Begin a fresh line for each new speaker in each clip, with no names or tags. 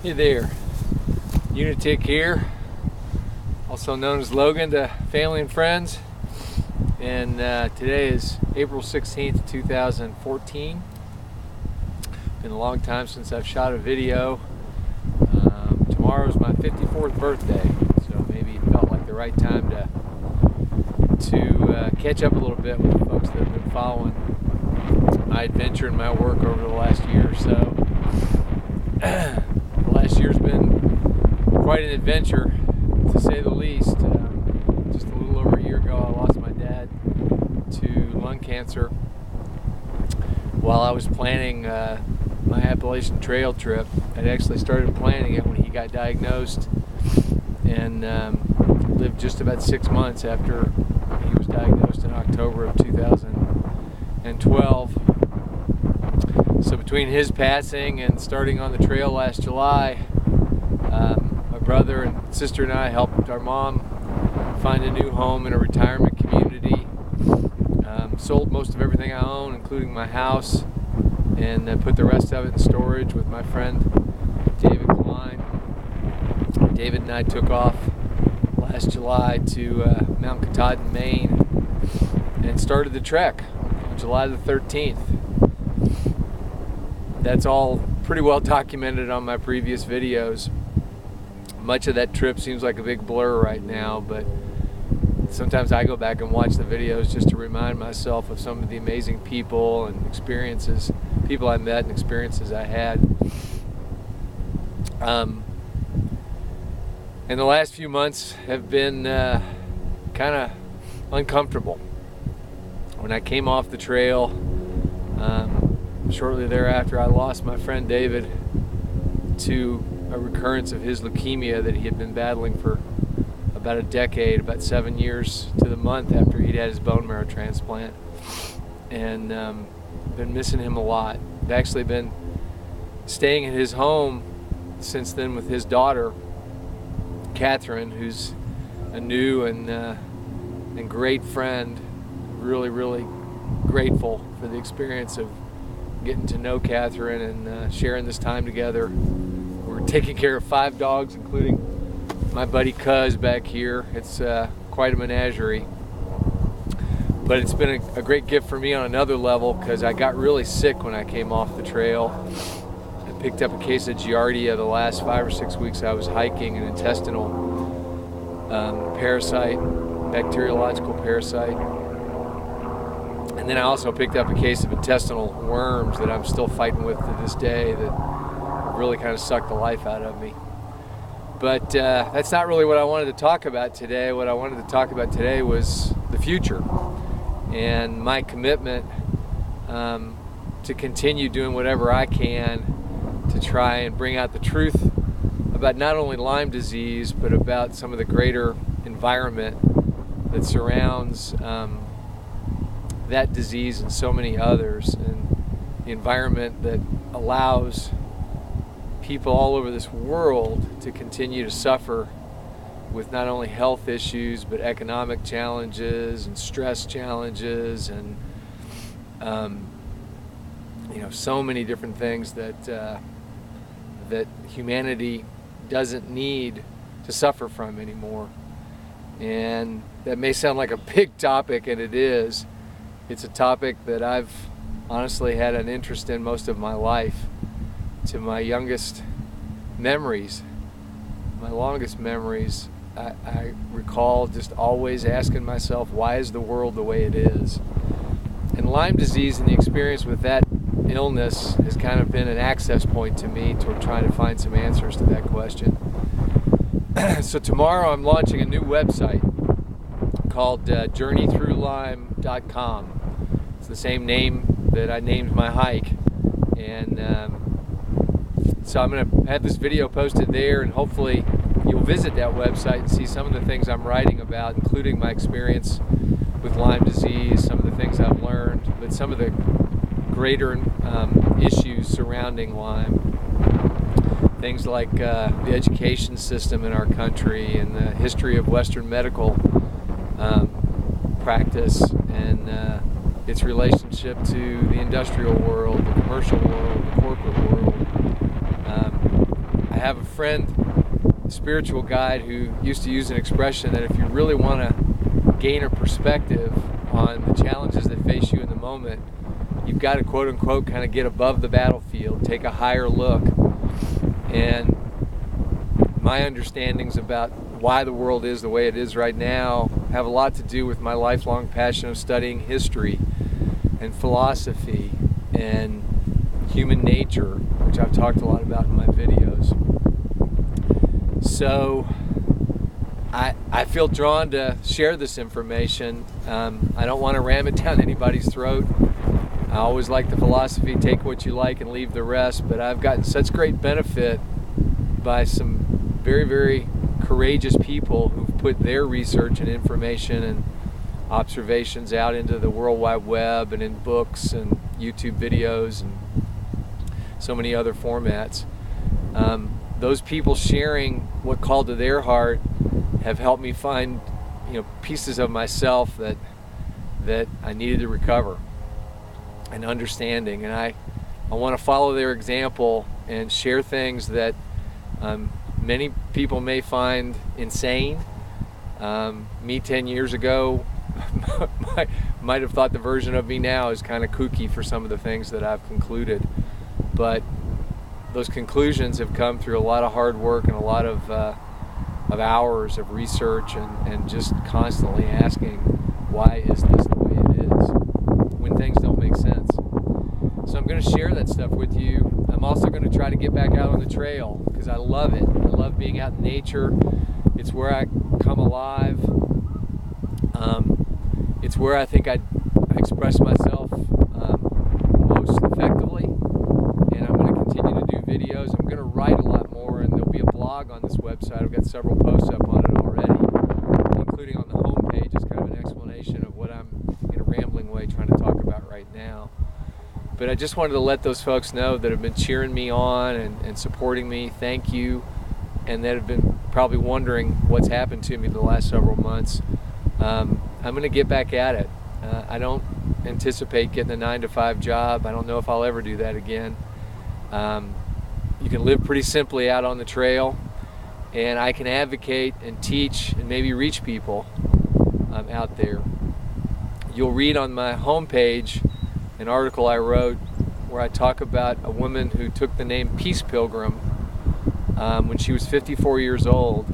Hey there, Unitic here, also known as Logan to family and friends, and today is April 16th, 2014. Been a long time since I've shot a video. Tomorrow is my 54th birthday, so maybe it felt like the right time to catch up a little bit with the folks that have been following my adventure and my work over the last year or so. The last year's been quite an adventure, to say the least. Just a little over a year ago, I lost my dad to lung cancer while I was planning my Appalachian Trail trip. I'd actually started planning it when he got diagnosed, and lived just about 6 months after he was diagnosed in October of 2012. So between his passing and starting on the trail last July, my brother and sister and I helped our mom find a new home in a retirement community. Sold most of everything I own, including my house, and put the rest of it in storage with my friend David Klein. David and I took off last July to Mount Katahdin, Maine, and started the trek on July the 13th. That's all pretty well documented on my previous videos. Much of that trip seems like a big blur right now, but sometimes I go back and watch the videos just to remind myself of some of the amazing people and experiences, people I met and experiences I had. And the last few months have been kind of uncomfortable. When I came off the trail, shortly thereafter, I lost my friend David to a recurrence of his leukemia that he had been battling for about a decade, about 7 years to the month after he'd had his bone marrow transplant. And been missing him a lot. I've actually been staying at his home since then with his daughter, Catherine, who's a new and great friend. Really grateful for the experience of getting to know Catherine and sharing this time together. We're taking care of 5 dogs, including my buddy Cuz back here. It's quite a menagerie. But it's been a great gift for me on another level, because I got really sick when I came off the trail. I picked up a case of Giardia the last 5 or 6 weeks I was hiking, an intestinal parasite, bacteriological parasite. And then I also picked up a case of intestinal worms that I'm still fighting with to this day, that really kind of sucked the life out of me. But that's not really what I wanted to talk about today. What I wanted to talk about today was the future and my commitment to continue doing whatever I can to try and bring out the truth about not only Lyme disease, but about some of the greater environment that surrounds that disease and so many others, and the environment that allows people all over this world to continue to suffer with not only health issues, but economic challenges and stress challenges, and so many different things that that humanity doesn't need to suffer from anymore. And that may sound like a big topic, and it is. It's a topic that I've honestly had an interest in most of my life. To my youngest memories, my longest memories, I recall just always asking myself, why is the world the way it is? And Lyme disease and the experience with that illness has kind of been an access point to me toward trying to find some answers to that question. So tomorrow I'm launching a new website called journeythroughlyme.com. It's the same name that I named my hike, and so I'm going to have this video posted there, and hopefully you'll visit that website and see some of the things I'm writing about, including my experience with Lyme disease, some of the things I've learned, but some of the greater issues surrounding Lyme. Things like the education system in our country, and the history of Western medical practice, and its relationship to the industrial world, the commercial world, the corporate world. I have a friend, a spiritual guide, who used to use an expression that if you really want to gain a perspective on the challenges that face you in the moment, you've got to quote unquote kind of get above the battlefield, take a higher look. And my understandings about why the world is the way it is right now have a lot to do with my lifelong passion of studying history and philosophy and human nature, which I've talked a lot about in my videos. So I feel drawn to share this information. I don't want to ram it down anybody's throat. I always like the philosophy, take what you like and leave the rest, but I've gotten such great benefit by some very, very courageous people who've put their research and information and observations out into the World Wide Web and in books and YouTube videos and so many other formats. Those people sharing what called to their heart have helped me find, pieces of myself that I needed to recover and understanding. And I want to follow their example and share things that many people may find insane. Me 10 years ago might have thought the version of me now is kind of kooky for some of the things that I've concluded. But those conclusions have come through a lot of hard work and a lot of hours of research and just constantly asking, why is this the way it is, when things don't make sense. So I'm going to share that stuff with you. I'm also going to try to get back out on the trail because I love it. I love being out in nature. It's where I come alive. It's where I think I express myself most effectively. And I'm going to continue to do videos. I'm going to write a lot more, and there'll be a blog on this website. I've got several posts up on it already, including on the homepage. It's kind of an explanation of what I'm, in a rambling way, trying to talk about right now. But I just wanted to let those folks know that have been cheering me on and supporting me. Thank you. And that have been probably wondering what's happened to me the last several months. I'm going to get back at it. I don't anticipate getting a 9-to-5 job. I don't know if I'll ever do that again. You can live pretty simply out on the trail, and I can advocate and teach and maybe reach people out there. You'll read on my homepage an article I wrote where I talk about a woman who took the name Peace Pilgrim when she was 54 years old.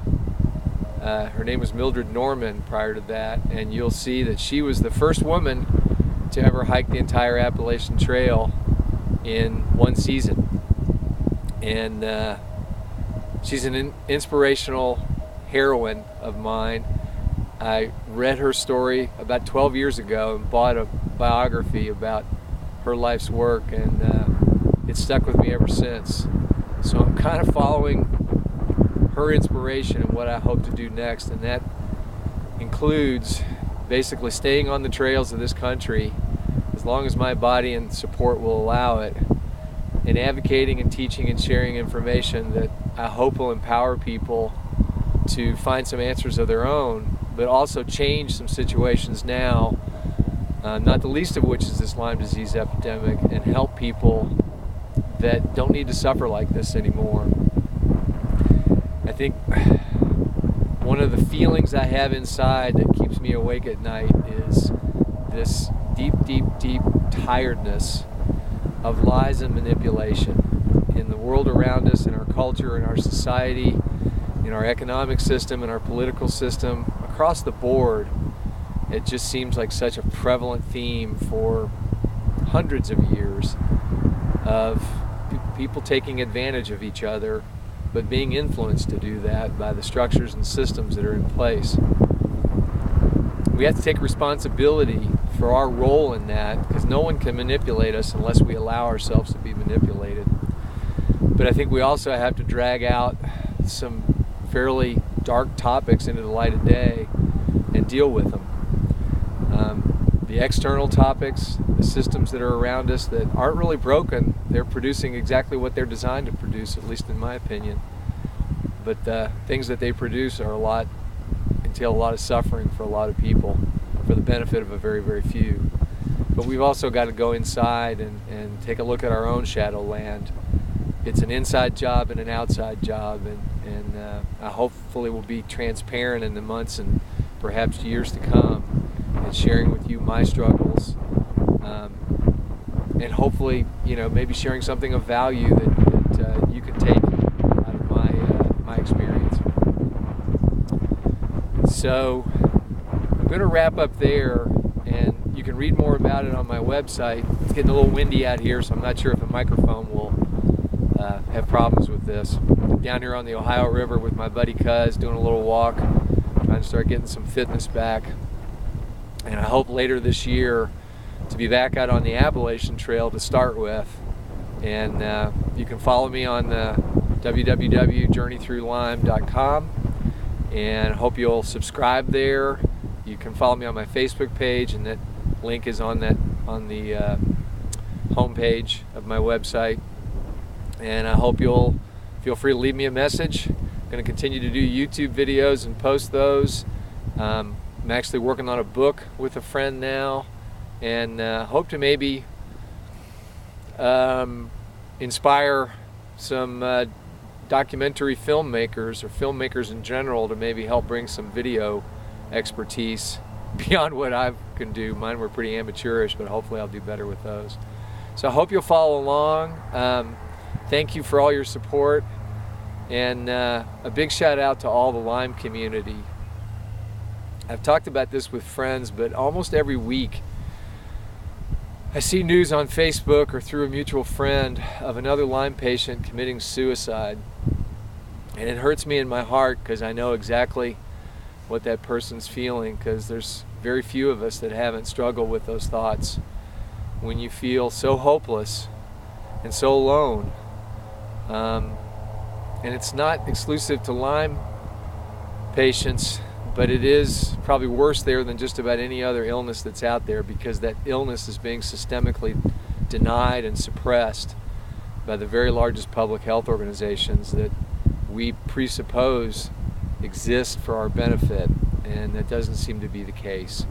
Her name was Mildred Norman prior to that, and you'll see that she was the first woman to ever hike the entire Appalachian Trail in one season. And she's an inspirational heroine of mine. I read her story about 12 years ago and bought a biography about her life's work, and it's stuck with me ever since. So I'm kind of following her inspiration and what I hope to do next, and that includes basically staying on the trails of this country as long as my body and support will allow it, and advocating and teaching and sharing information that I hope will empower people to find some answers of their own, but also change some situations now, not the least of which is this Lyme disease epidemic, and help people that don't need to suffer like this anymore. I think one of the feelings I have inside that keeps me awake at night is this deep, deep, deep tiredness of lies and manipulation in the world around us, in our culture, in our society, in our economic system, in our political system, across the board. It just seems like such a prevalent theme for hundreds of years of people taking advantage of each other, but being influenced to do that by the structures and systems that are in place. We have to take responsibility for our role in that, because no one can manipulate us unless we allow ourselves to be manipulated. But I think we also have to drag out some fairly dark topics into the light of day and deal with them. The external topics, the systems that are around us that aren't really broken, they're producing exactly what they're designed to produce, at least in my opinion. But the things that they produce entail a lot of suffering for a lot of people, for the benefit of a very, very few. But we've also got to go inside and take a look at our own shadowland it's an inside job and an outside job, and I hopefully will be transparent in the months and perhaps years to come, and sharing with you my struggles, and hopefully, maybe sharing something of value that you can take out of my experience. So I'm going to wrap up there, and you can read more about it on my website. It's getting a little windy out here, so I'm not sure if the microphone will have problems with this. I'm down here on the Ohio River with my buddy Cuz, doing a little walk, trying to start getting some fitness back. And I hope later this year to be back out on the Appalachian Trail to start with. And you can follow me on www.journeythroughlyme.com, and I hope you'll subscribe there. You can follow me on my Facebook page, and that link is on the homepage of my website. And I hope you'll feel free to leave me a message. I'm going to continue to do YouTube videos and post those. I'm actually working on a book with a friend now, and hope to maybe inspire some documentary filmmakers or filmmakers in general to maybe help bring some video expertise beyond what I can do. Mine were pretty amateurish, but hopefully I'll do better with those. So I hope you'll follow along. Thank you for all your support, and a big shout out to all the Lyme community. I've talked about this with friends, but almost every week I see news on Facebook or through a mutual friend of another Lyme patient committing suicide. And it hurts me in my heart because I know exactly what that person's feeling, because there's very few of us that haven't struggled with those thoughts when you feel so hopeless and so alone. And it's not exclusive to Lyme patients, but it is probably worse there than just about any other illness that's out there, because that illness is being systemically denied and suppressed by the very largest public health organizations that we presuppose exist for our benefit, and that doesn't seem to be the case.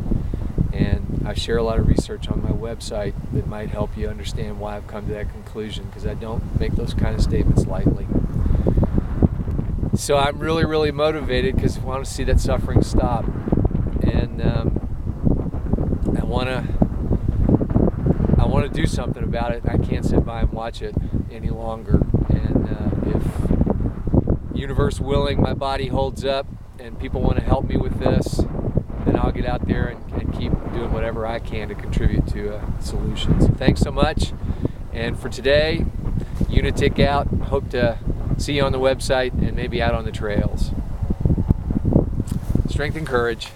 And I share a lot of research on my website that might help you understand why I've come to that conclusion, because I don't make those kind of statements lightly. So I'm really, really motivated because I want to see that suffering stop, and I want to do something about it. I can't sit by and watch it any longer. And if universe willing, my body holds up, and people want to help me with this, then I'll get out there and keep doing whatever I can to contribute to a solution. So thanks so much. And for today, Unitic out. Hope to see you on the website and maybe out on the trails. Strength and courage.